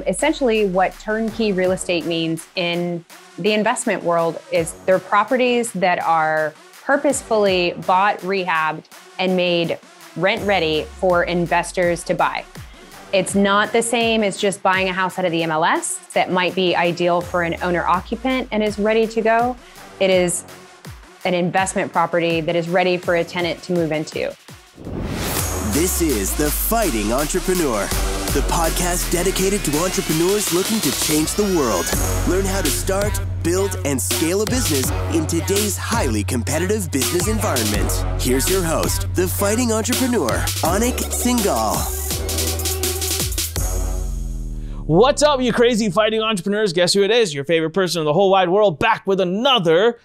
Essentially, what turnkey real estate means in the investment world is they're properties that are purposefully bought, rehabbed, and made rent ready for investors to buy. It's not the same as just buying a house out of the MLS that might be ideal for an owner occupant and is ready to go. It is an investment property that is ready for a tenant to move into. This is The Fighting Entrepreneur, the podcast dedicated to entrepreneurs looking to change the world. Learn how to start, build, and scale a business in today's highly competitive business environment. Here's your host, The Fighting Entrepreneur, Anik Singal. What's up, you crazy fighting entrepreneurs? Guess who it is? Your favorite person in the whole wide world, back with another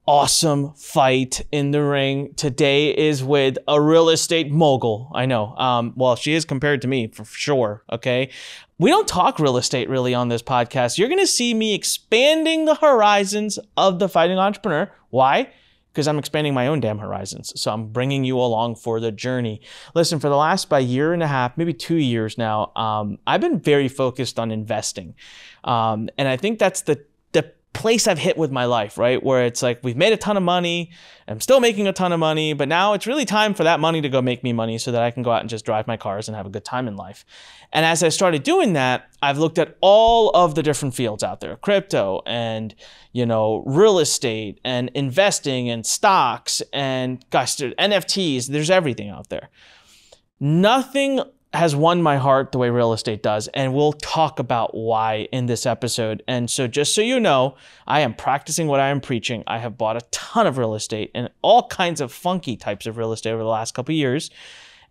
awesome fight in the ring. Today is with a real estate mogul. I know. Well, she is compared to me for sure. Okay. We don't talk real estate really on this podcast. You're going to see me expanding the horizons of the fighting entrepreneur. Why? Because I'm expanding my own damn horizons. So I'm bringing you along for the journey. Listen, for the last about year and a half, maybe 2 years now, I've been very focused on investing. And I think that's the place I've hit with my life, right? Where it's like, we've made a ton of money. I'm still making a ton of money, but now it's really time for that money to go make me money so that I can go out and just drive my cars and have a good time in life. And as I started doing that, I've looked at all of the different fields out there, crypto and, real estate and investing and stocks and gosh, NFTs, there's everything out there. Nothing has won my heart the way real estate does, and we'll talk about why in this episode. And so just so you know, I am practicing what I am preaching. I have bought a ton of real estate and all kinds of funky types of real estate over the last couple of years.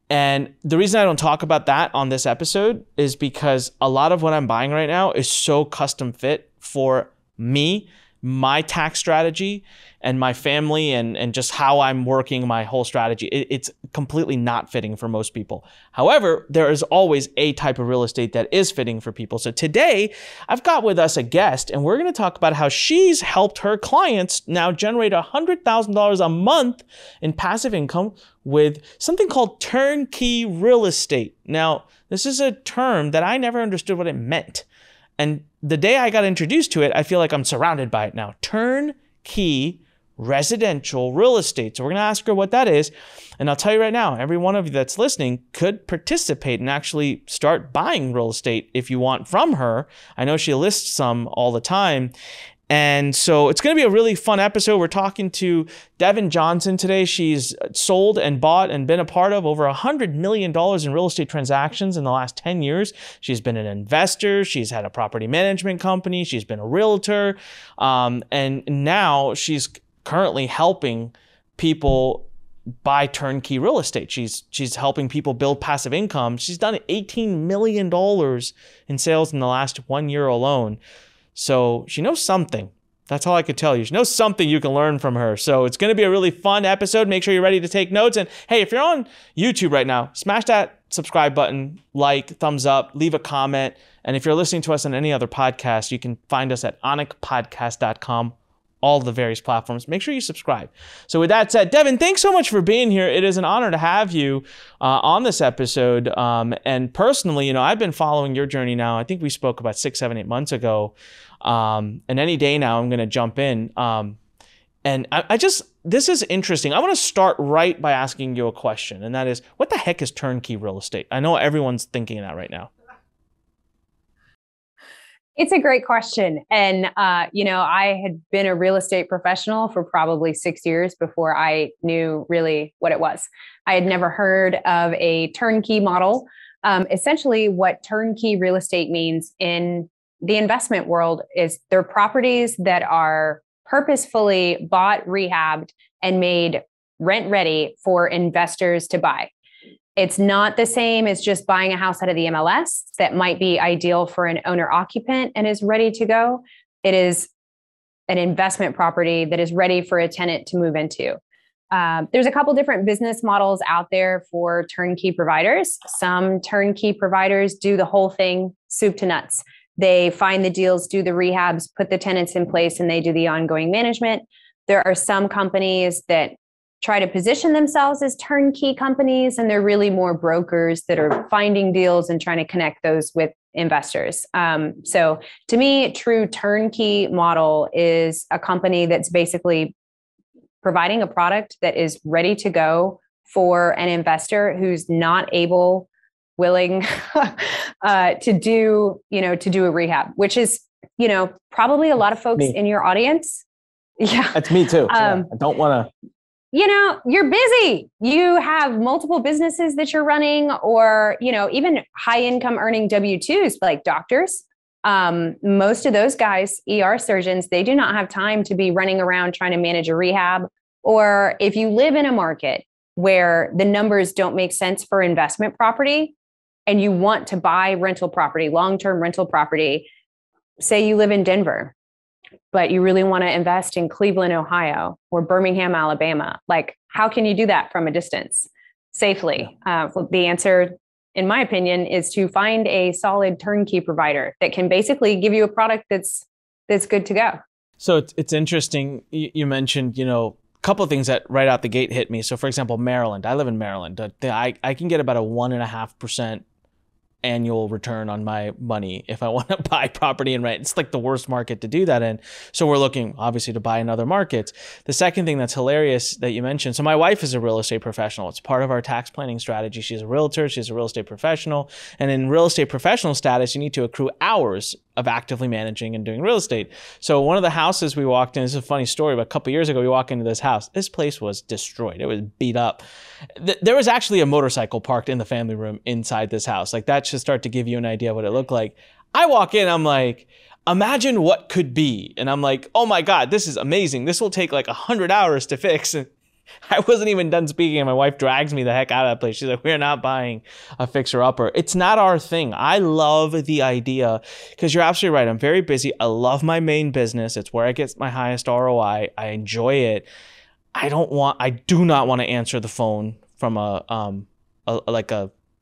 And the reason I don't talk about that on this episode is because a lot of what I'm buying right now is so custom fit for me, my tax strategy, and my family, and just how I'm working my whole strategy. It's completely not fitting for most people. However, there is always a type of real estate that is fitting for people. So today, I've got with us a guest, and we're going to talk about how she's helped her clients now generate $100,000 a month in passive income with something called turnkey real estate. Now, this is a term that I never understood what it meant. And the day I got introduced to it, I feel like I'm surrounded by it now. Turnkey residential real estate. So we're going to ask her what that is. And I'll tell you right now, every one of you that's listening could participate and actually start buying real estate if you want from her. I know she lists some all the time. And so it's going to be a really fun episode. We're talking to Devon Johnson today. She's sold and bought and been a part of over $100 million in real estate transactions in the last 10 years. She's been an investor. She's had a property management company. She's been a realtor. And now she's currently helping people buy turnkey real estate. She's helping people build passive income. She's done $18 million in sales in the last 1 year alone. So she knows something. That's all I could tell you. She knows something you can learn from her. So it's going to be a really fun episode. Make sure you're ready to take notes. And hey, if you're on YouTube right now, smash that subscribe button, like, thumbs up, leave a comment. And if you're listening to us on any other podcast, you can find us at anikpodcast.com, all the various platforms. Make sure you subscribe. So with that said, Devon, thanks so much for being here. It is an honor to have you on this episode. And personally, I've been following your journey now. I think we spoke about 6, 7, 8 months ago. And any day now, I'm going to jump in. And this is interesting. I want to start right by asking you a question. And that is, what the heck is turnkey real estate? I know everyone's thinking that right now. It's a great question. And, I had been a real estate professional for probably 6 years before I knew really what it was. I had never heard of a turnkey model. Essentially, what turnkey real estate means in the investment world is they're properties that are purposefully bought, rehabbed, and made rent ready for investors to buy. It's not the same as just buying a house out of the MLS that might be ideal for an owner occupant and is ready to go. It is an investment property that is ready for a tenant to move into. There's a couple different business models out there for turnkey providers. Some turnkey providers do the whole thing soup to nuts. They find the deals, do the rehabs, put the tenants in place, and they do the ongoing management. There are some companies that try to position themselves as turnkey companies, and they're really more brokers that are finding deals and trying to connect those with investors. So to me, true turnkey model is a company that's basically providing a product that is ready to go for an investor who's not willing to do a rehab, which is, probably a lot of folks in your audience. Yeah. That's me too. I don't want to. You're busy. You have multiple businesses that you're running, or, even high income earning W-2s like doctors. Most of those guys, ER surgeons, they do not have time to be running around trying to manage a rehab. Or if you live in a market where the numbers don't make sense for investment property and you want to buy rental property, long-term rental property, say you live in Denver, but you really want to invest in Cleveland, Ohio, or Birmingham, Alabama. Like, how can you do that from a distance safely? The answer, in my opinion, is to find a solid turnkey provider that can basically give you a product that's good to go. So it's interesting. You mentioned, a couple of things that right out the gate hit me. So for example, Maryland, I live in Maryland. I can get about a 1.5% annual return on my money if I want to buy property and rent. It's like the worst market to do that in. So we're looking obviously to buy in other markets. The second thing that's hilarious that you mentioned, so my wife is a real estate professional. It's part of our tax planning strategy. She's a realtor, she's a real estate professional. And in real estate professional status, you need to accrue hours of actively managing and doing real estate. So one of the houses we walked in, this is a funny story, but a couple of years ago, we walked into this house. This place was destroyed. It was beat up. There was actually a motorcycle parked in the family room inside this house. Like, that should start to give you an idea of what it looked like. I walk in, I'm like, imagine what could be. And I'm like, oh my God, this is amazing. This will take like 100 hours to fix. And I wasn't even done speaking, and my wife drags me the heck out of that place. She's like, we're not buying a fixer-upper. It's not our thing. I love the idea, because you're absolutely right. I'm very busy. I love my main business. It's where I get my highest ROI. I enjoy it. I do not want to answer the phone from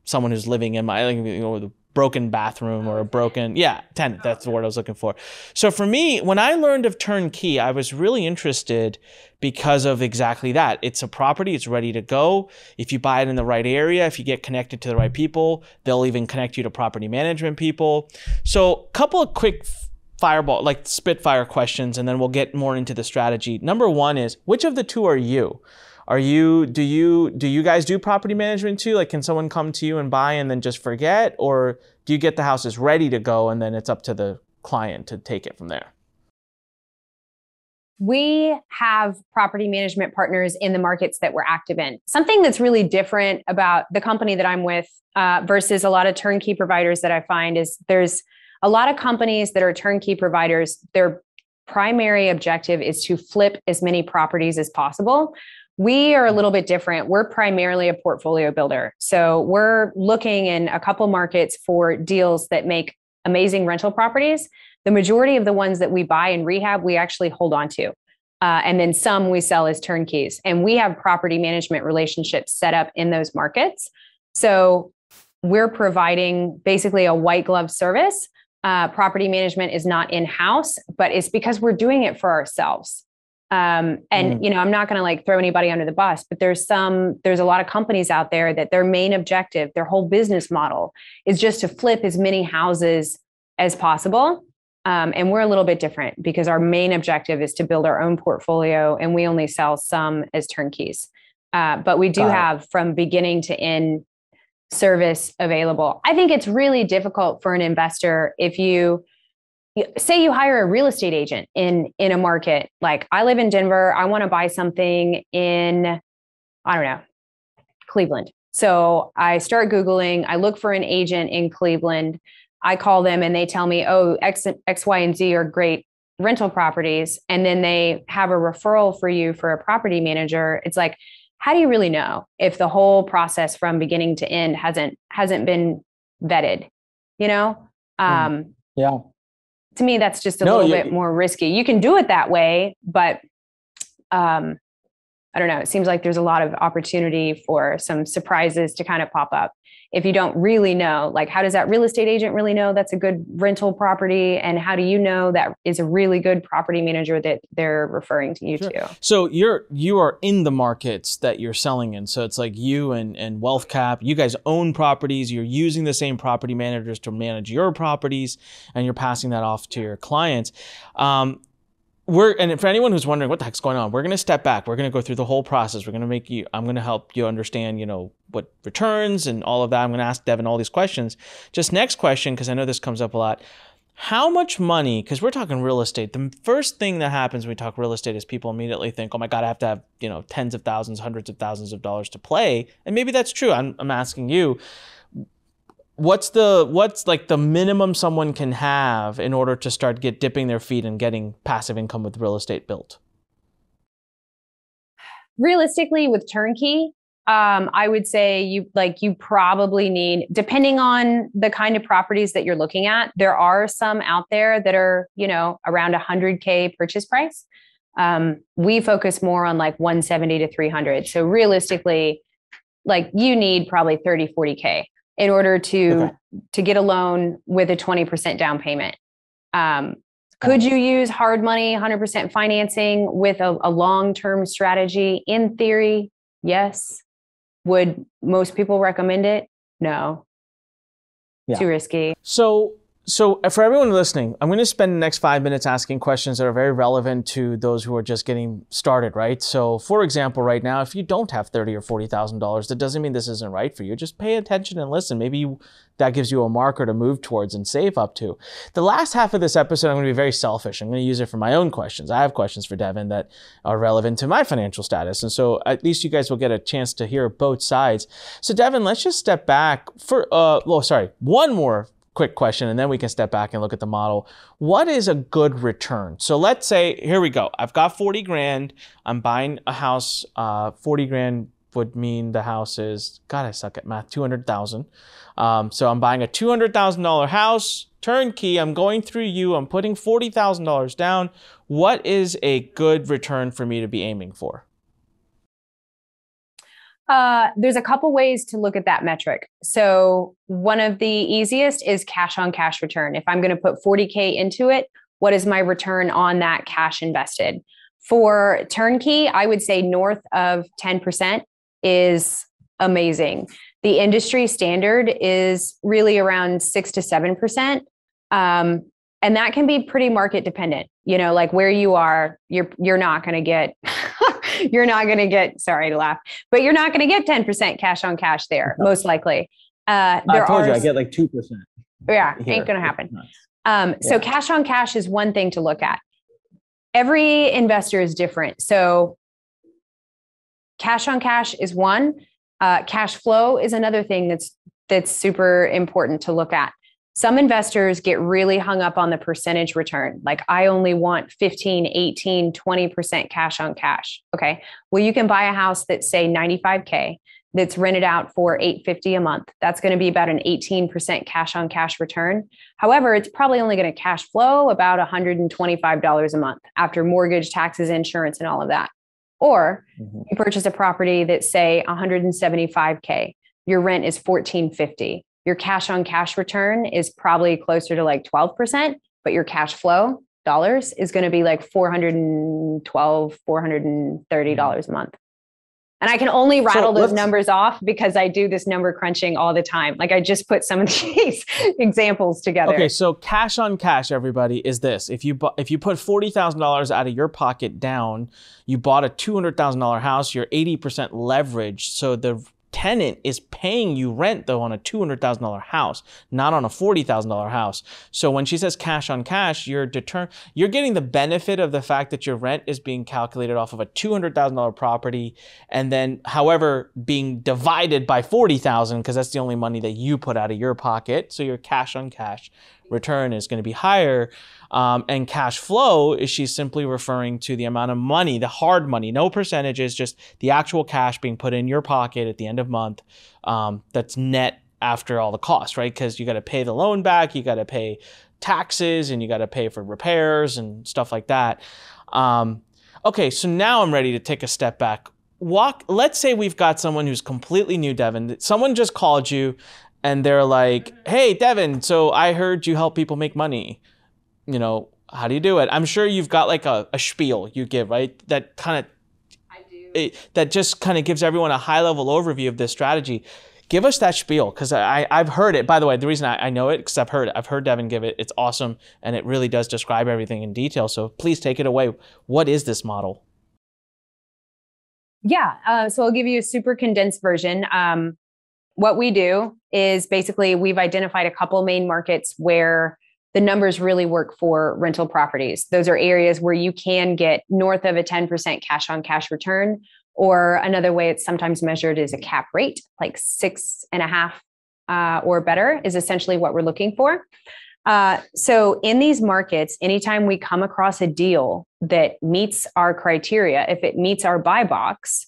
someone who's living in my, the broken bathroom or a broken, tenant. That's the word I was looking for. So for me, when I learned of Turnkey, I was really interested because of exactly that. It's a property, it's ready to go. If you buy it in the right area, if you get connected to the right people, they'll even connect you to property management people. So a couple of quick spitfire questions, and then we'll get more into the strategy. Number one is, which of the two are you? Do you guys do property management too? Like, can someone come to you and buy and then just forget? Or do you get the houses ready to go and then it's up to the client to take it from there? We have property management partners in the markets that we're active in. Something that's really different about the company that I'm with versus a lot of turnkey providers that I find is there's a lot of companies that are turnkey providers. Their primary objective is to flip as many properties as possible. We are a little bit different. We're primarily a portfolio builder. So we're looking in a couple markets for deals that make amazing rental properties. The majority of the ones that we buy in rehab, we actually hold on to. And then some we sell as turnkeys. And we have property management relationships set up in those markets. So we're providing basically a white glove service. Property management is not in-house, but it's because we're doing it for ourselves. I'm not going to throw anybody under the bus, but there's a lot of companies out there that their main objective, their whole business model is just to flip as many houses as possible. And we're a little bit different because our main objective is to build our own portfolio, and we only sell some as turnkeys. But we do have from beginning to end service available. I think it's really difficult for an investor if say you hire a real estate agent in a market. Like, I live in Denver. I want to buy something in, Cleveland. So I start Googling, I look for an agent in Cleveland. I call them and they tell me, oh, X, Y, and Z are great rental properties. And then they have a referral for you for a property manager. It's like, how do you really know if the whole process from beginning to end hasn't been vetted, Yeah. To me, that's just a little bit more risky. You can do it that way, but I don't know. It seems like there's a lot of opportunity for some surprises to kind of pop up. if you don't really know, like, how does that real estate agent really know that's a good rental property? And how do you know that is a really good property manager that they're referring to you to? So you are in the markets that you're selling in. So it's like you and Wealth Cap, you guys own properties. You're using the same property managers to manage your properties, and you're passing that off to your clients. And for anyone who's wondering what the heck's going on, we're going to step back. We're going to go through the whole process. I'm going to help you understand, what returns and all of that. I'm going to ask Devon all these questions. Just next question, because I know this comes up a lot. How much money, because we're talking real estate, the first thing that happens when we talk real estate is people immediately think, oh my God, I have to have, tens of thousands, hundreds of thousands of dollars to play. And maybe that's true. I'm asking you, what's like the minimum someone can have in order to start dipping their feet and getting passive income with real estate built? Realistically, with Turnkey, I would say you probably need, depending on the kind of properties that you're looking at, there are some out there that are, around $100K purchase price. We focus more on like 170 to 300. So realistically, like you need probably 30, 40K in order to get a loan with a 20% down payment. Could you use hard money, 100% financing with a long-term strategy? In theory, yes. Would most people recommend it? No. Yeah. Too risky. So for everyone listening, I'm going to spend the next 5 minutes asking questions that are very relevant to those who are just getting started, right? So for example, right now, if you don't have $30,000 or $40,000, that doesn't mean this isn't right for you. Just pay attention and listen. Maybe that gives you a marker to move towards and save up to. The last half of this episode, I'm going to be very selfish. I'm going to use it for my own questions. I have questions for Devon that are relevant to my financial status. And so at least you guys will get a chance to hear both sides. So Devon, let's just step back for, one more quick question, and then we can step back and look at the model. What is a good return? So let's say, here we go. I've got 40 grand. I'm buying a house. 40 grand would mean the house is, God, I suck at math, 200,000. So I'm buying a $200,000 house, turnkey. I'm going through you. I'm putting $40,000 down. What is a good return for me to be aiming for? There's a couple ways to look at that metric. So one of the easiest is cash on cash return. If I'm going to put 40K into it, what is my return on that cash invested? For turnkey, I would say north of 10% is amazing. The industry standard is really around 6 to 7%. And that can be pretty market dependent, like where you are, you're not going to get, sorry to laugh, but you're not going to get 10% cash on cash there, most likely. I told you I get like 2%. Yeah, here. Ain't going to happen. So cash on cash is one thing to look at. Every investor is different. So cash on cash is one. Cash flow is another thing that's super important to look at. Some investors get really hung up on the percentage return. Like, I only want 15, 18, 20% cash on cash. Okay. Well, you can buy a house that's say 95K that's rented out for $850 a month. That's going to be about an 18% cash on cash return. However, it's probably only going to cash flow about $125 a month after mortgage, taxes, insurance, and all of that. Or you purchase a property that's say 175K. Your rent is $1,450. Your cash on cash return is probably closer to like 12%, but your cash flow dollars is going to be like $412, $430 a month. And I can only rattle those numbers off because I do this number crunching all the time. Like, I just put some of these examples together. Okay, so cash on cash, everybody, is this. If you put $40,000 out of your pocket down, you bought a $200,000 house, you're 80% leveraged. So the tenant is paying you rent though on a $200,000 house, not on a $40,000 house. So when she says cash on cash, you're getting the benefit of the fact that your rent is being calculated off of a $200,000 property, and then however being divided by 40,000 because that's the only money that you put out of your pocket. So your cash on cash return is going to be higher. And cash flow is she's simply referring to the amount of money, the hard money, no percentages, just the actual cash being put in your pocket at the end of month. That's net after all the costs, right? Because you got to pay the loan back, you got to pay taxes, and you got to pay for repairs and stuff like that. Okay, so now I'm ready to take a step back. let's say we've got someone who's completely new, Devon. Someone just called you and they're like, hey, Devon, so I heard you help people make money. You know, how do you do it? I'm sure you've got like a spiel you give, right? That kind of, that just kind of gives everyone a high level overview of this strategy. Give us that spiel, because I've heard it. By the way, the reason I know it, because I've heard it. I've heard Devon give it. It's awesome, and it really does describe everything in detail. So please take it away. What is this model? Yeah, so I'll give you a super condensed version. What we do is basically we've identified a couple main markets where the numbers really work for rental properties. Those are areas where you can get north of a 10% cash on cash return, or another way it's sometimes measured is a cap rate, like 6.5 or better is essentially what we're looking for. So in these markets, anytime we come across a deal that meets our criteria, if it meets our buy box,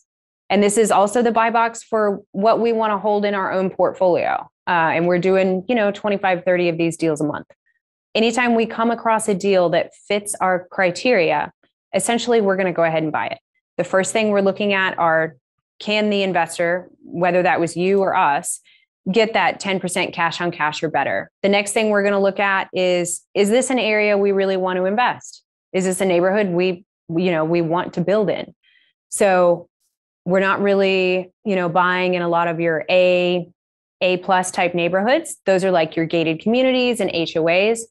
and this is also the buy box for what we want to hold in our own portfolio, and we're doing, 25, 30 of these deals a month. Anytime we come across a deal that fits our criteria, essentially we're going to go ahead and buy it. The first thing we're looking at are, can the investor, whether that was you or us, get that 10% cash on cash or better? The next thing we're going to look at is this an area we really want to invest? Is this a neighborhood we want to build in? So we're not really, buying in a lot of your A plus type neighborhoods. Those are like your gated communities and HOAs.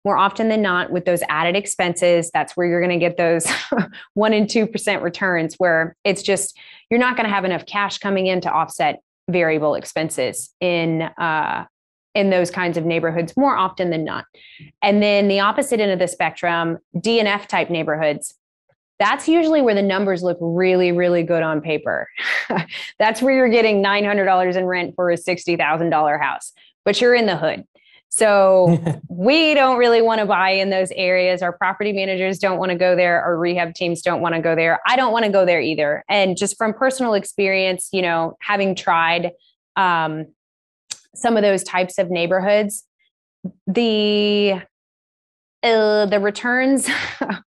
More often than not, with those added expenses, that's where you're going to get those 1% and 2% returns, where it's just, you're not going to have enough cash coming in to offset variable expenses in those kinds of neighborhoods more often than not. And then the opposite end of the spectrum, D and F type neighborhoods, that's usually where the numbers look really, really good on paper. That's where you're getting $900 in rent for a $60,000 house, but you're in the hood. So we don't really want to buy in those areas. Our property managers don't want to go there. Our rehab teams don't want to go there. I don't want to go there either. And just from personal experience, having tried some of those types of neighborhoods, the returns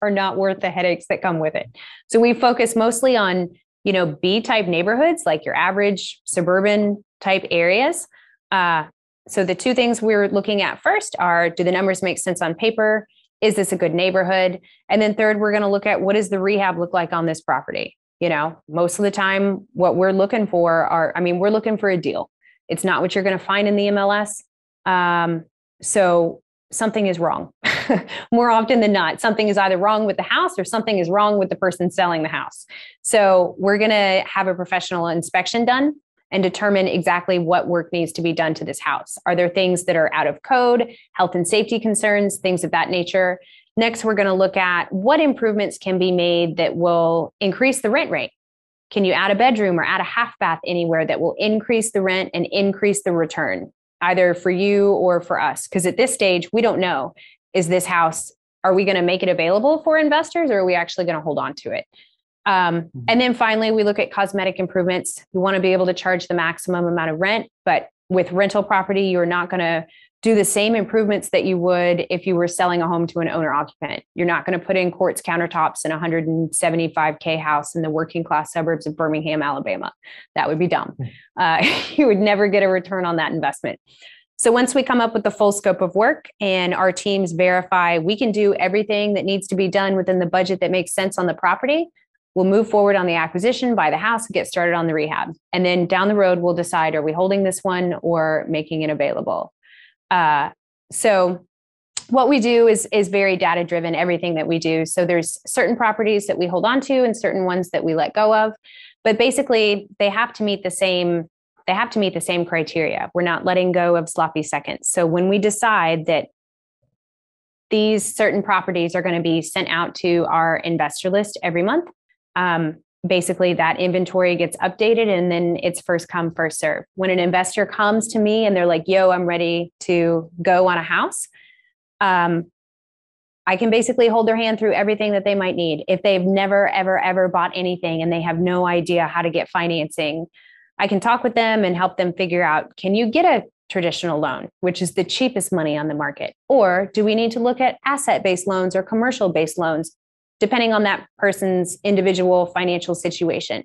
are not worth the headaches that come with it. So we focus mostly on, B type neighborhoods, like your average suburban type areas. So the two things we're looking at first are, do the numbers make sense on paper? Is this a good neighborhood? And then third, we're going to look at, what does the rehab look like on this property? Most of the time, what we're looking for we're looking for a deal. It's not what you're going to find in the MLS. So something is wrong. More often than not, something is either wrong with the house or something is wrong with the person selling the house. So we're going to have a professional inspection done and determine exactly what work needs to be done to this house. Are there things that are out of code, health and safety concerns, things of that nature? Next, we're going to look at what improvements can be made that will increase the rent rate. Can you add a bedroom or add a half bath anywhere that will increase the rent and increase the return, either for you or for us? Because at this stage, we don't know, is this house, are we going to make it available for investors, or are we actually going to hold on to it? And then finally, we look at cosmetic improvements. You want to be able to charge the maximum amount of rent, but with rental property, you're not going to do the same improvements that you would if you were selling a home to an owner occupant. You're not going to put in quartz countertops in a $175K house in the working class suburbs of Birmingham, Alabama. That would be dumb. You would never get a return on that investment. So once we come up with the full scope of work and our teams verify we can do everything that needs to be done within the budget that makes sense on the property, we'll move forward on the acquisition, buy the house, get started on the rehab. And then down the road, we'll decide, are we holding this one or making it available? So what we do is very data driven, everything that we do. So there's certain properties that we hold on to and certain ones that we let go of, but basically they have to meet the same criteria. We're not letting go of sloppy seconds. So when we decide that these certain properties are going to be sent out to our investor list every month, basically that inventory gets updated and then it's first come, first serve. When an investor comes to me and they're like, yo, I'm ready to go on a house, I can basically hold their hand through everything that they might need. If they've never, ever, ever bought anything and they have no idea how to get financing, I can talk with them and help them figure out, can you get a traditional loan, which is the cheapest money on the market? Or do we need to look at asset-based loans or commercial-based loans, depending on that person's individual financial situation?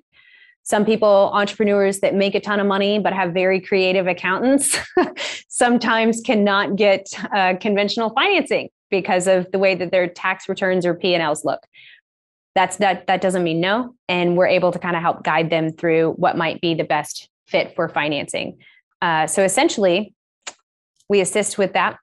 Some people, entrepreneurs that make a ton of money but have very creative accountants, sometimes cannot get conventional financing because of the way that their tax returns or P&Ls look. That doesn't mean no. And we're able to kind of help guide them through what might be the best fit for financing. So essentially, we assist with that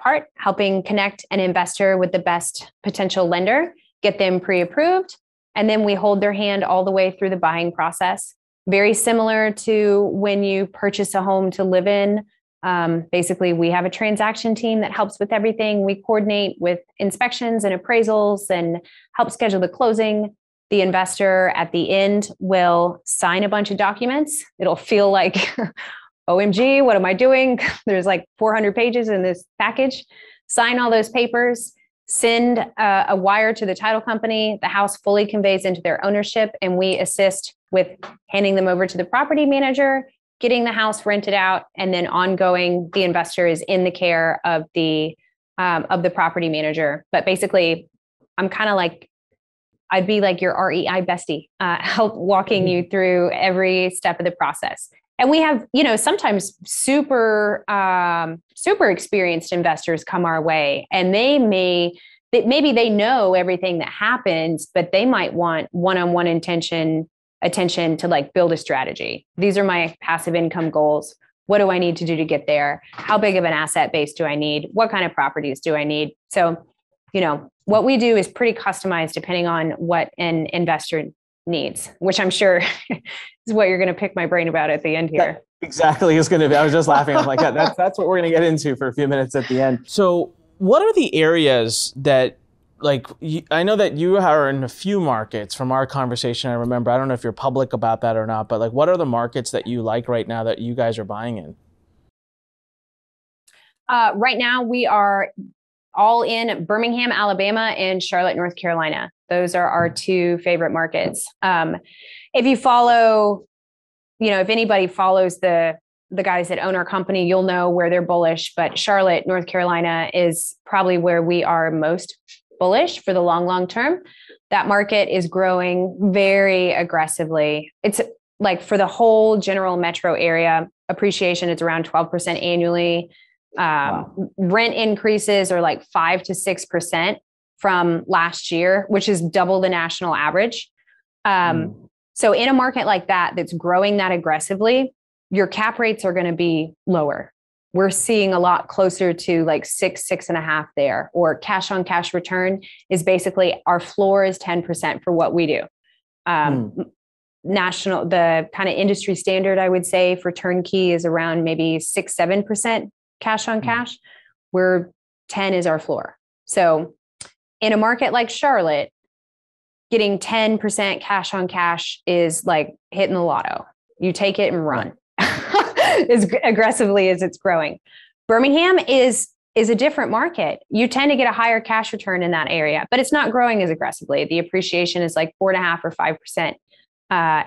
part, helping connect an investor with the best potential lender, get them pre-approved, and then we hold their hand all the way through the buying process. Very similar to when you purchase a home to live in. Basically, we have a transaction team that helps with everything. We coordinate with inspections and appraisals and help schedule the closing. The investor at the end will sign a bunch of documents. It'll feel like, OMG, what am I doing? There's like 400 pages in this package. Sign all those papers, send a wire to the title company. The house fully conveys into their ownership, and we assist with handing them over to the property manager, getting the house rented out, and then ongoing, the investor is in the care of the property manager. But basically, I'm kind of like, I'd be like your REI bestie, help walking you through every step of the process. And we have, sometimes super experienced investors come our way, and maybe they know everything that happens, but they might want one-on-one attention to like build a strategy. These are my passive income goals. What do I need to do to get there? How big of an asset base do I need? What kind of properties do I need? So, what we do is pretty customized depending on what an investor needs, which I'm sure is what you're going to pick my brain about at the end here. That exactly is going to be. I was just laughing. I'm like, that's what we're going to get into for a few minutes at the end. So what are the areas that, like, I know that you are in a few markets from our conversation. I remember, I don't know if you're public about that or not, but like, what are the markets that you like right now that you guys are buying in? Right now we are all in Birmingham, Alabama, and Charlotte, North Carolina. Those are our two favorite markets. If you follow, if anybody follows the guys that own our company, you'll know where they're bullish. But Charlotte, North Carolina is probably where we are most bullish for the long term. That market is growing very aggressively. It's like for the whole general metro area, appreciation is around 12% annually. Wow. Rent increases are like 5 to 6% from last year, which is double the national average. So in a market like that, that's growing that aggressively, your cap rates are going to be lower. We're seeing a lot closer to like 6.5 there, or cash on cash return is basically our floor is 10% for what we do. National, the kind of industry standard, I would say for turnkey is around maybe 6-7% cash on cash, where 10 is our floor. So in a market like Charlotte, getting 10% cash on cash is like hitting the lotto. You take it and run as aggressively as it's growing. Birmingham is a different market. You tend to get a higher cash return in that area, but it's not growing as aggressively. The appreciation is like 4.5 or 5%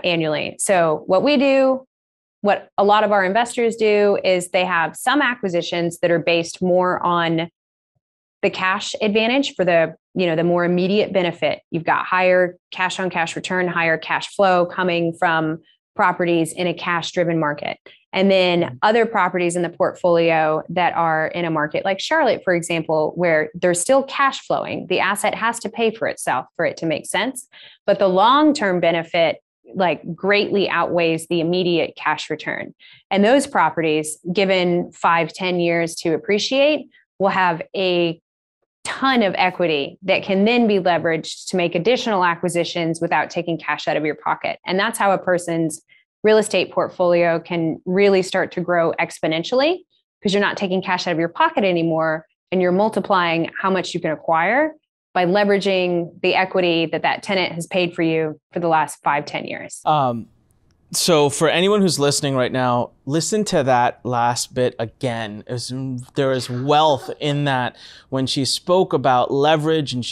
annually. So what we do, what a lot of our investors do, is they have some acquisitions that are based more on the cash advantage for the more immediate benefit. You've got higher cash on cash return, higher cash flow coming from properties in a cash driven market. And then other properties in the portfolio that are in a market like Charlotte, for example, where there's still cash flowing. The asset has to pay for itself for it to make sense. But the long-term benefit like greatly outweighs the immediate cash return. And those properties, given 5-10 years to appreciate, will have a ton of equity that can then be leveraged to make additional acquisitions without taking cash out of your pocket. And that's how a person's real estate portfolio can really start to grow exponentially, because you're not taking cash out of your pocket anymore, and you're multiplying how much you can acquire by leveraging the equity that tenant has paid for you for the last 5-10 years. So for anyone who's listening right now, listen to that last bit again. There is wealth in that. When she spoke about leverage and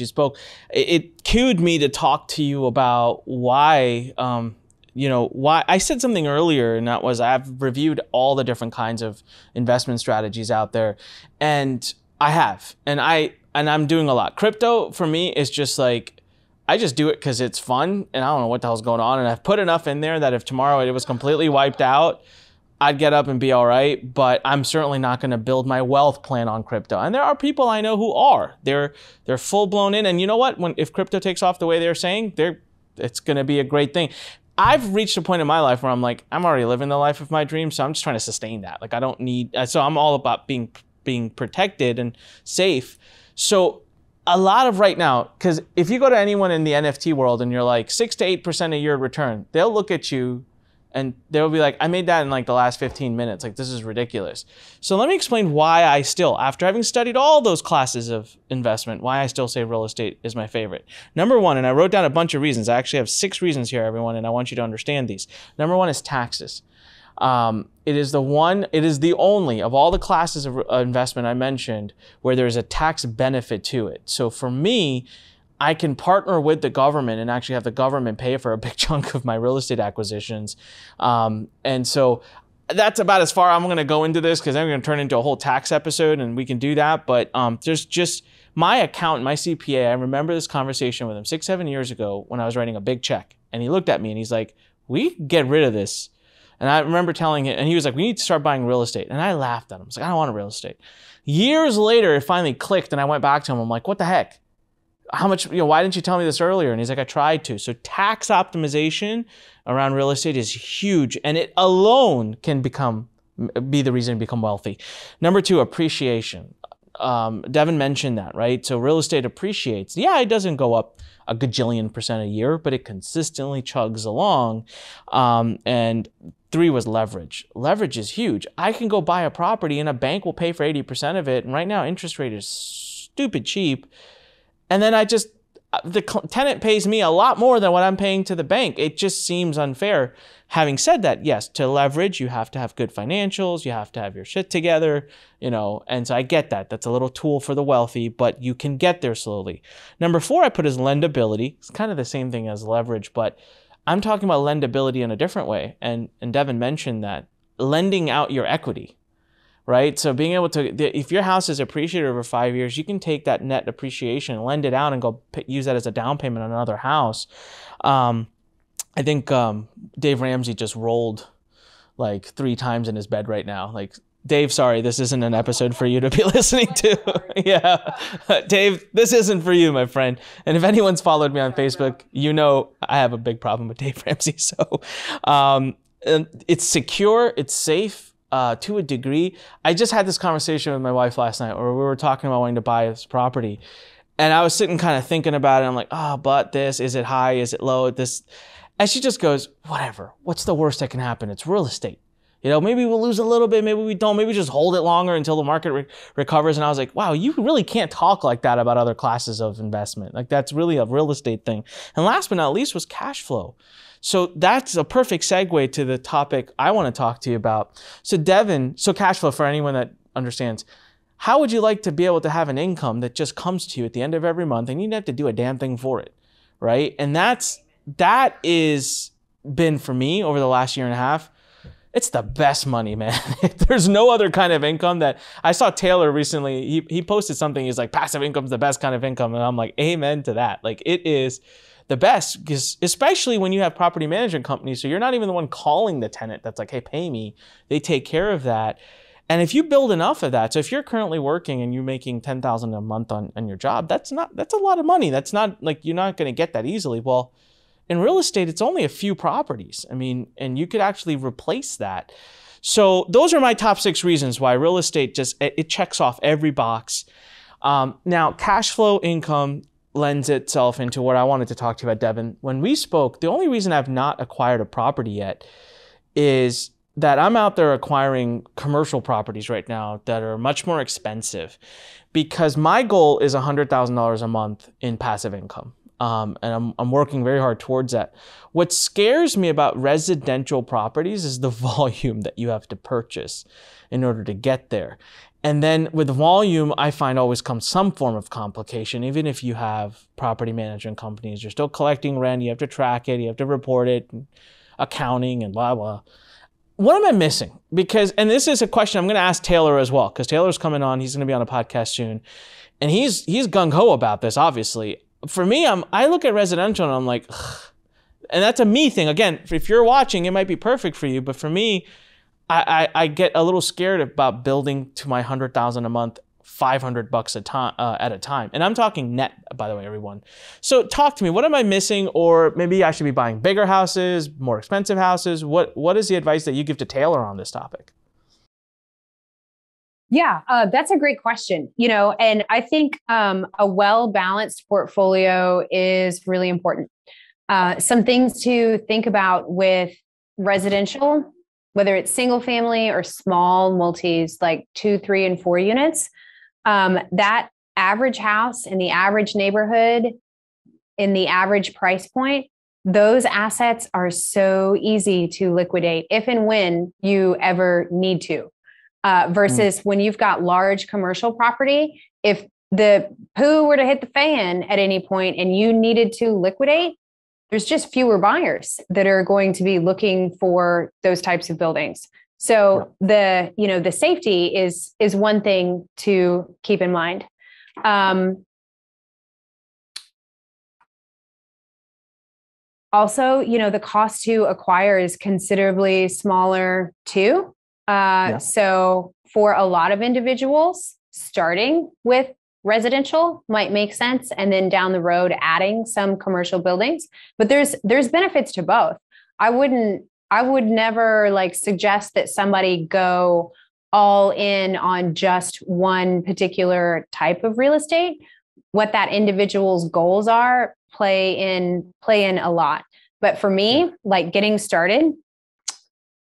it cued me to talk to you about why, why I said something earlier, and that was I've reviewed all the different kinds of investment strategies out there, and I have, and I'm doing a lot. Crypto for me is just like, I just do it because it's fun and I don't know what the hell's going on. And I've put enough in there that if tomorrow it was completely wiped out, I'd get up and be all right. But I'm certainly not going to build my wealth plan on crypto. And there are people I know who are. They're full blown in. And you know what? If crypto takes off the way they're saying, it's going to be a great thing. I've reached a point in my life where I'm like, I'm already living the life of my dreams, so I'm just trying to sustain that. Like I don't need. So I'm all about being protected and safe. So a lot of right now, because if you go to anyone in the NFT world and you're like 6 to 8% a year return, they'll look at you and they'll be like, I made that in like the last 15 minutes. Like, this is ridiculous. So let me explain why I still, after having studied all those classes of investment, why I still say real estate is my favorite. Number one, and I wrote down a bunch of reasons. I actually have 6 reasons here, everyone, and I want you to understand these. Number one is taxes. It is the only of all the classes of investment I mentioned where there's a tax benefit to it. So for me, I can partner with the government and actually have the government pay for a big chunk of my real estate acquisitions. And so that's about as far I'm going to go into this because I'm going to turn into a whole tax episode and we can do that. But there's just my accountant, my CPA, I remember this conversation with him 6-7 years ago when I was writing a big check. And he looked at me and he's like, we get rid of this. And I remember telling him, and he was like, we need to start buying real estate. And I laughed at him. I was like, I don't want a real estate. Years later, it finally clicked and I went back to him. I'm like, what the heck? How much, why didn't you tell me this earlier? And he's like, I tried to. So tax optimization around real estate is huge. And it alone can be the reason to become wealthy. Number 2, appreciation. Devon mentioned that, right? So real estate appreciates. Yeah, it doesn't go up a gajillion % a year, but it consistently chugs along. And 3 was leverage. Leverage is huge. I can go buy a property and a bank will pay for 80% of it. And right now, interest rate is stupid cheap. And then the tenant pays me a lot more than what I'm paying to the bank. It just seems unfair. Having said that, yes, to leverage, you have to have good financials. You have to have your shit together, and so I get that. That's a little tool for the wealthy, but you can get there slowly. Number 4, I put as lendability. It's kind of the same thing as leverage, but I'm talking about lendability in a different way. And Devon mentioned that lending out your equity. Right? So being able to, if your house is appreciated over 5 years, you can take that net appreciation and lend it out and go use that as a down payment on another house. I think Dave Ramsey just rolled like 3 times in his bed right now. Like, Dave, sorry, this isn't an episode for you to be listening to. Yeah. Dave, this isn't for you, my friend. And if anyone's followed me on Facebook, I have a big problem with Dave Ramsey. So it's secure, it's safe. To a degree. I just had this conversation with my wife last night where we were talking about wanting to buy this property. And I was sitting kind of thinking about it. I'm like, but this, is it high? Is it low? This. And she just goes, whatever. What's the worst that can happen? It's real estate. Maybe we'll lose a little bit. Maybe we don't. Maybe we just hold it longer until the market recovers. And I was like, wow, you really can't talk like that about other classes of investment. Like, that's really a real estate thing. And last but not least was cash flow. So that's a perfect segue to the topic I want to talk to you about. So Devon, cash flow, for anyone that understands, how would you like to be able to have an income that just comes to you at the end of every month and you don't have to do a damn thing for it, right? And that is been for me over the last year and a half. It's the best money, man. There's no other kind of income that I saw. Taylor recently, he posted something. He's like, passive income is the best kind of income. And I'm like, amen to that. Like, it is the best, because especially when you have property management companies, so you're not even the one calling the tenant that's like, hey, pay me. They take care of that. And if you build enough of that, so if you're currently working and you're making $10,000 a month on your job, that's a lot of money. That's not like, you're not going to get that easily. Well, in real estate, it's only a few properties. I mean, and you could actually replace that. So those are my top 6 reasons why real estate it checks off every box. Now, cash flow income lends itself into what I wanted to talk to you about, Devon. When we spoke, the only reason I've not acquired a property yet is that I'm out there acquiring commercial properties right now that are much more expensive, because my goal is $100,000 a month in passive income. And I'm working very hard towards that. What scares me about residential properties is the volume that you have to purchase in order to get there. And then with volume, I find always comes some form of complication. Even if you have property management companies, you're still collecting rent, you have to track it, you have to report it, accounting and blah, blah. What am I missing? And this is a question I'm going to ask Taylor as well, because Taylor's coming on, he's going to be on a podcast soon. And he's gung-ho about this, obviously. for me, I look at residential and I'm like, ugh. And that's a me thing. Again, if you're watching, it might be perfect for you. But for me, I get a little scared about building to my 100,000 a month, $500 a time at a time. And I'm talking net, by the way, everyone. So talk to me. What am I missing? Or maybe I should be buying bigger houses, more expensive houses. What is the advice that you give to Taylor on this topic? Yeah, that's a great question. And I think a well-balanced portfolio is really important. Some things to think about with residential, whether it's single family or small multis, like 2, 3, and 4 units, that average house in the average neighborhood, in the average price point, those assets are so easy to liquidate if and when you ever need to. Versus when you've got large commercial property, if the poo were to hit the fan at any point and you needed to liquidate, there's just fewer buyers that are going to be looking for those types of buildings. So the safety is one thing to keep in mind. Also, the cost to acquire is considerably smaller too. So for a lot of individuals, starting with residential might make sense, and then down the road adding some commercial buildings. But there's benefits to both. I would never suggest that somebody go all in on just one particular type of real estate. What that individual's goals are play in a lot. But for me, getting started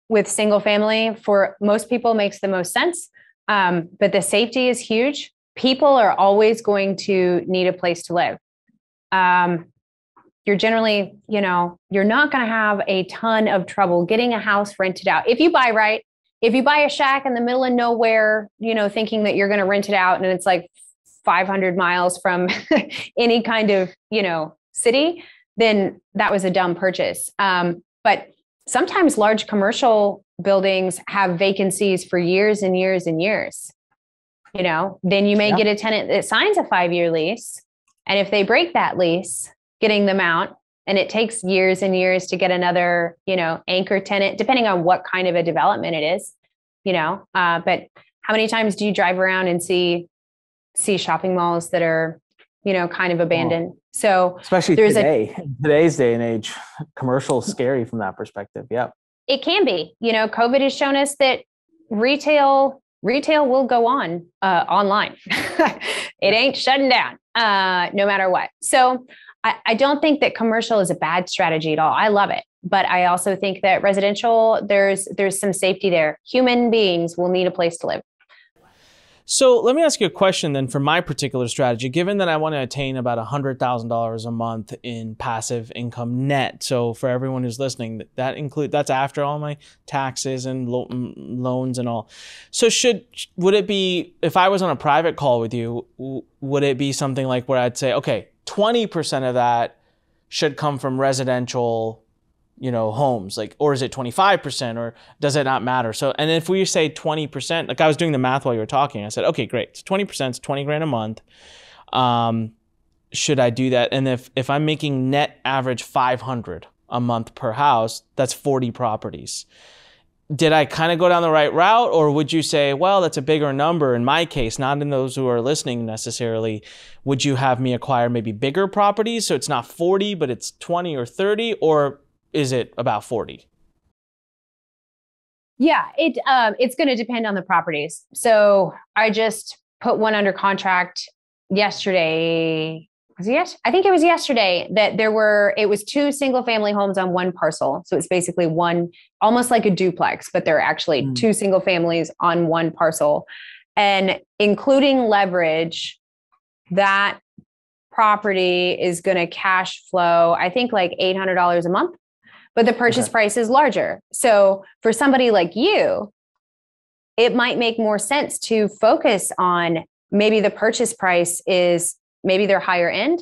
with single family for most people makes the most sense. But the safety is huge. People are always going to need a place to live. You're generally, you're not going to have a ton of trouble getting a house rented out. If you buy right, if you buy a shack in the middle of nowhere, thinking that you're going to rent it out and it's 500 miles from any kind of, city, then that was a dumb purchase. But sometimes large commercial buildings have vacancies for years and years and years. Then you may get a tenant that signs a 5-year lease. And if they break that lease, getting them out, and it takes years and years to get another, anchor tenant, depending on what kind of a development it is, but how many times do you drive around and see shopping malls that are, kind of abandoned? So especially today's day and age, commercial is scary from that perspective. Yeah, it can be. COVID has shown us that retail will go on online. It ain't shutting down no matter what. So I don't think that commercial is a bad strategy at all. I love it. But I also think that residential, there's some safety there. Human beings will need a place to live. So let me ask you a question then for my particular strategy, given that I want to attain about $100,000 a month in passive income net. So for everyone who's listening, that's after all my taxes and loans and all. So would it be, if I was on a private call with you, would it be something like where I'd say, okay, 20% of that should come from residential, homes, or is it 25%, or does it not matter? So, and if we say 20%, I was doing the math while you were talking, I said, okay, great. So 20% is 20 grand a month. Should I do that? And if I'm making net average 500 a month per house, that's 40 properties. Did I kind of go down the right route, or would you say, well, that's a bigger number in my case, not in those who are listening necessarily? Would you have me acquire maybe bigger properties? So it's not 40, but it's 20 or 30, or is it about 40? Yeah, it's going to depend on the properties. So I just put one under contract yesterday. I think it was yesterday that it was 2 single family homes on one parcel. So it's basically one, almost like a duplex, but they're actually 2 single families on one parcel. And including leverage, that property is going to cash flow, I think $800 a month, but the purchase price is larger. So for somebody like you, it might make more sense to focus on maybe the purchase price is, maybe they're higher end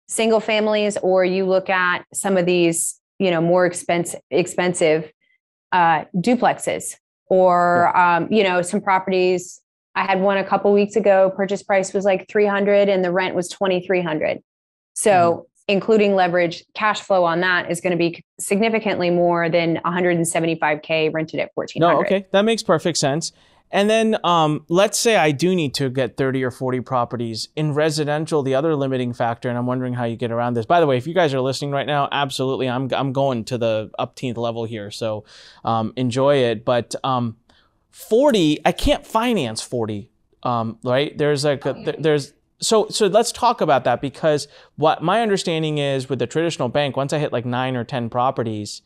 single families, or you look at some of these, more expensive duplexes, or, some properties. I had one a couple weeks ago, purchase price was $300 and the rent was $2,300. So including leverage, cash flow on that is going to be significantly more than 175K rented at 1,400. No, okay. That makes perfect sense. And then let's say I do need to get 30 or 40 properties in residential, the other limiting factor, and I'm wondering how you get around this. By the way, if you guys are listening right now, absolutely, I'm going to the upteenth level here, so enjoy it. But 40, I can't finance 40, right? So let's talk about that, because what my understanding is with the traditional bank, once I hit like 9 or 10 properties,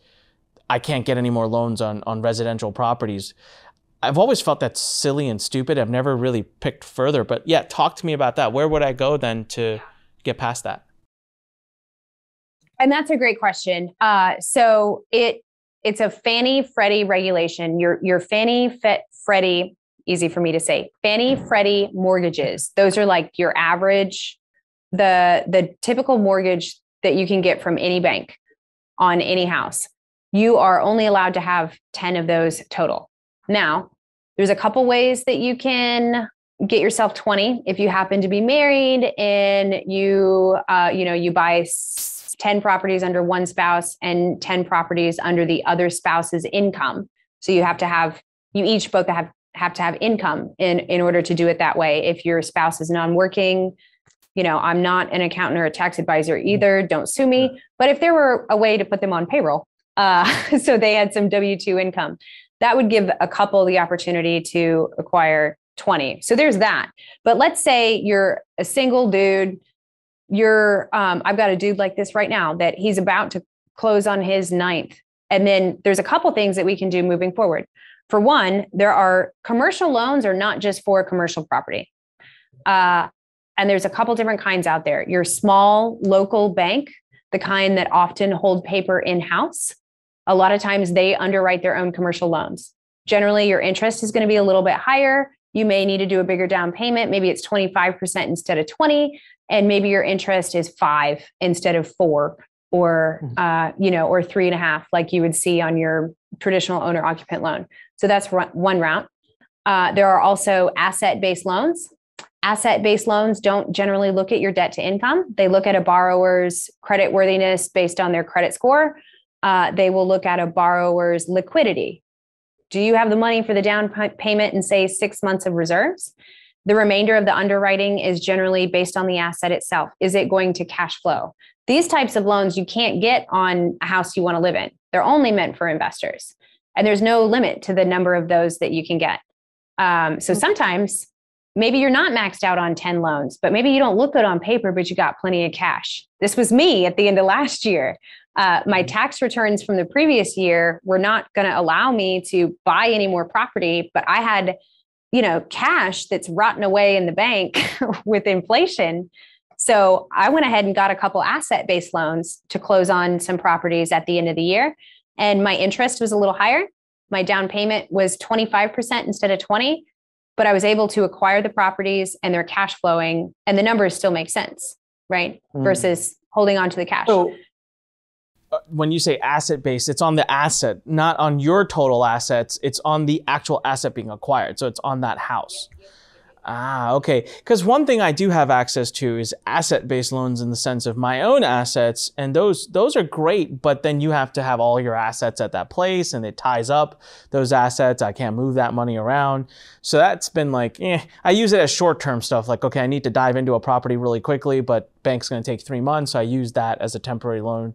I can't get any more loans on residential properties. I've always felt that's silly and stupid. I've never really picked further, but yeah, talk to me about that. Where would I go then to get past that? And that's a great question. So it's a Fannie Freddie regulation. Your Fannie Freddie, easy for me to say, Fannie Freddie mortgages. Those are like your average, the typical mortgage that you can get from any bank on any house. You are only allowed to have 10 of those total. Now, there's a couple ways that you can get yourself 20 if you happen to be married and you buy 10 properties under one spouse and 10 properties under the other spouse's income. So you each both have to have income in order to do it that way. If your spouse is non-working, I'm not an accountant or a tax advisor either. Don't sue me. But if there were a way to put them on payroll, so they had some W-2 income, that would give a couple the opportunity to acquire 20. So there's that. But let's say you're a single dude. I've got a dude like this right now that he's about to close on his 9th. And then there's a couple things that we can do moving forward. For one, commercial loans are not just for commercial property. And there's a couple different kinds out there. Your small local bank, the kind that often hold paper in-house. A lot of times they underwrite their own commercial loans. Generally, your interest is going to be a little bit higher. You may need to do a bigger down payment. Maybe it's 25% instead of 20, and maybe your interest is 5 instead of 4, or 3.5, like you would see on your traditional owner-occupant loan. So that's one route. There are also asset-based loans. Asset-based loans don't generally look at your debt to income. They look at a borrower's credit worthiness based on their credit score. They will look at a borrower's liquidity. Do you have the money for the down payment and say 6 months of reserves? The remainder of the underwriting is generally based on the asset itself. Is it going to cash flow? These types of loans you can't get on a house you want to live in. They're only meant for investors. And there's no limit to the number of those that you can get. So sometimes maybe you're not maxed out on 10 loans, but maybe you don't look good on paper, but you got plenty of cash. This was me at the end of last year. My tax returns from the previous year were not going to allow me to buy any more property, but I had, cash that's rotting away in the bank with inflation. So I went ahead and got a couple asset-based loans to close on some properties at the end of the year. And my interest was a little higher. My down payment was 25% instead of 20, but I was able to acquire the properties and they're cash flowing, and the numbers still make sense, right? Versus holding on to the cash. So when you say asset-based, it's on the asset, not on your total assets. It's on the actual asset being acquired. So it's on that house. Ah, okay. Because one thing I do have access to is asset-based loans in the sense of my own assets. And those are great, but then you have to have all your assets at that place and it ties up those assets. I can't move that money around. So that's been like, I use it as short-term stuff. Like, okay, I need to dive into a property really quickly, but bank's going to take 3 months. So I use that as a temporary loan.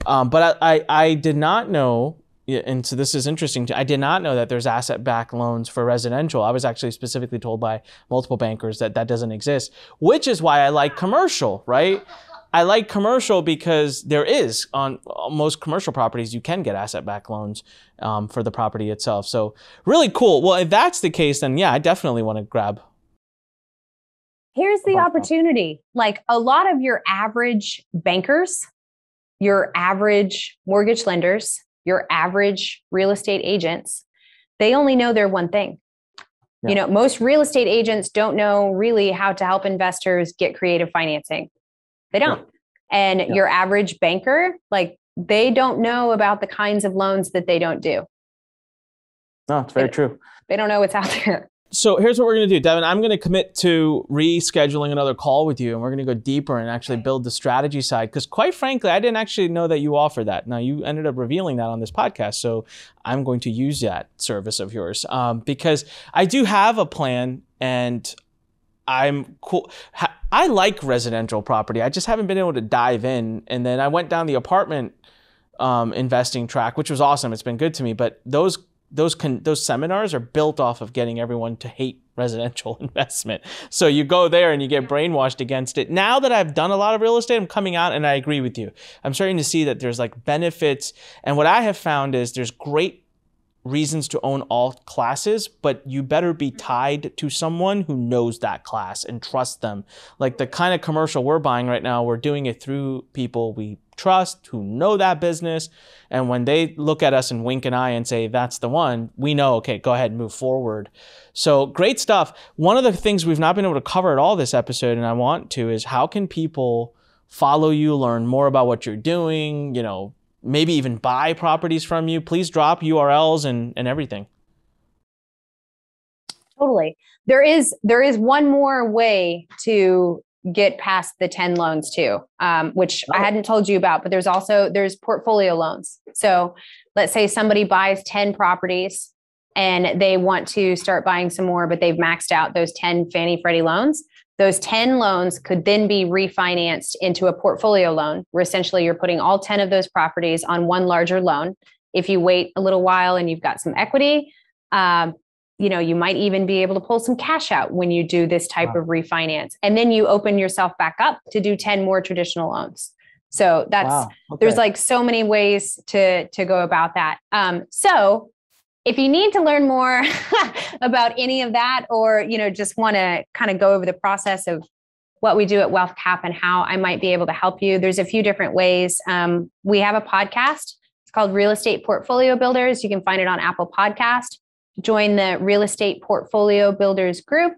But I did not know, and so this is interesting, I did not know that there's asset-backed loans for residential. I was actually specifically told by multiple bankers that doesn't exist, which is why I like commercial, right? I like commercial because there is, on most commercial properties, you can get asset-backed loans for the property itself. So really cool. Well, if that's the case, then yeah, I definitely want to grab. Here's the opportunity. Like a lot of your average bankers, your average mortgage lenders, your average real estate agents, they only know their one thing. Yeah. Most real estate agents don't know really how to help investors get creative financing. They don't. Yeah. And your average banker, like they don't know about the kinds of loans that they don't do. No, it's very true. They don't know what's out there. So here's what we're going to do, Devon. I'm going to commit to rescheduling another call with you, and we're going to go deeper and actually build the strategy side. Because quite frankly, I didn't actually know that you offer that. Now, you ended up revealing that on this podcast. So I'm going to use that service of yours because I do have a plan, and I'm cool. I like residential property. I just haven't been able to dive in. And then I went down the apartment investing track, which was awesome. It's been good to me. But those seminars are built off of getting everyone to hate residential investment. So you go there and you get brainwashed against it. Now that I've done a lot of real estate, I'm coming out and I agree with you. I'm starting to see that there's like benefits. And what I have found is there's great reasons to own all classes, but you better be tied to someone who knows that class and trust them. Like the kind of commercial we're buying right now, we're doing it through people we trust, who know that business. And when they look at us and wink an eye and say, that's the one, we know, okay, go ahead and move forward. So great stuff. One of the things we've not been able to cover at all this episode, and I want to, is how can people follow you, learn more about what you're doing, you know, maybe even buy properties from you? Please drop URLs and everything. Totally. There is one more way to get past the 10 loans too, which I hadn't told you about, but there's portfolio loans. So let's say somebody buys 10 properties and they want to start buying some more, but they've maxed out those 10 Fannie Freddie loans. Those 10 loans could then be refinanced into a portfolio loan, where essentially you're putting all 10 of those properties on one larger loan. If you wait a little while and you've got some equity, you might even be able to pull some cash out when you do this type of refinance. And then you open yourself back up to do 10 more traditional loans. So there's like so many ways to go about that. So if you need to learn more about any of that, or, just want to kind of go over the process of what we do at Wealth Cap and how I might be able to help you, there's a few different ways. We have a podcast. It's called Real Estate Portfolio Builders. You can find it on Apple Podcast. Join the Real Estate Portfolio Builders group.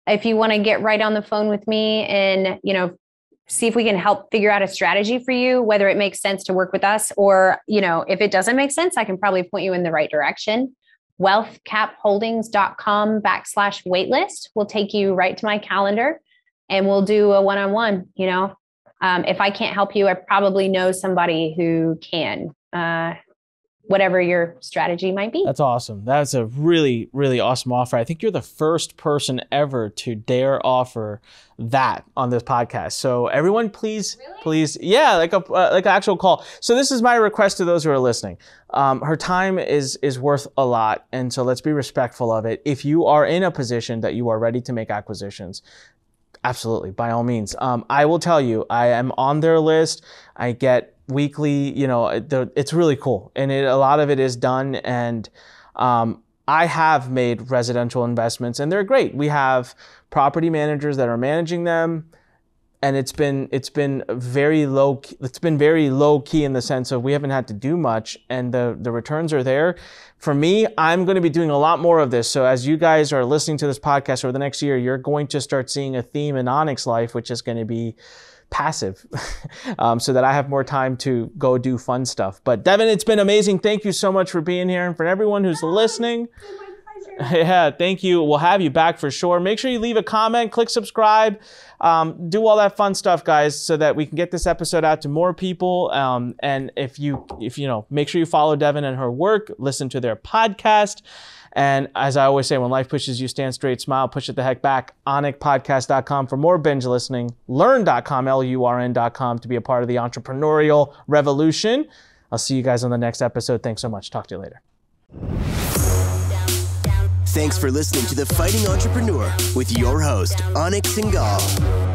If you want to get right on the phone with me and, see if we can help figure out a strategy for you, whether it makes sense to work with us, or, if it doesn't make sense, I can probably point you in the right direction. wealthcapholdings.com/waitlist will take you right to my calendar, and we'll do a one-on-one. If I can't help you, I probably know somebody who can, whatever your strategy might be. That's awesome. That's a really, really awesome offer. I think you're the first person ever to dare offer that on this podcast. So everyone, please, yeah, like an actual call. So this is my request to those who are listening. Her time is worth a lot, and so let's be respectful of it. If you are in a position that you are ready to make acquisitions, absolutely, by all means. I will tell you, I am on their list. I get weekly, it's really cool. And a lot of it is done. And I have made residential investments, and they're great. We have property managers that are managing them. And it's been very low. It's been very low key in the sense of we haven't had to do much, and the returns are there. For me, I'm going to be doing a lot more of this. So as you guys are listening to this podcast over the next year, you're going to start seeing a theme in Anik's life, which is going to be passive, so that I have more time to go do fun stuff. But Devon, it's been amazing. Thank you so much for being here, and for everyone who's listening. Yeah, thank you. We'll have you back for sure. Make sure you leave a comment, click subscribe, do all that fun stuff, guys, so that we can get this episode out to more people. And if you make sure you follow Devon and her work, listen to their podcast. And as I always say, when life pushes you, stand straight, smile, push it the heck back. AnikPodcast.com for more binge listening. Lurn.com, LURN.com to be a part of the entrepreneurial revolution. I'll see you guys on the next episode. Thanks so much. Talk to you later. Thanks for listening to The Fighting Entrepreneur with your host, Anik Singal.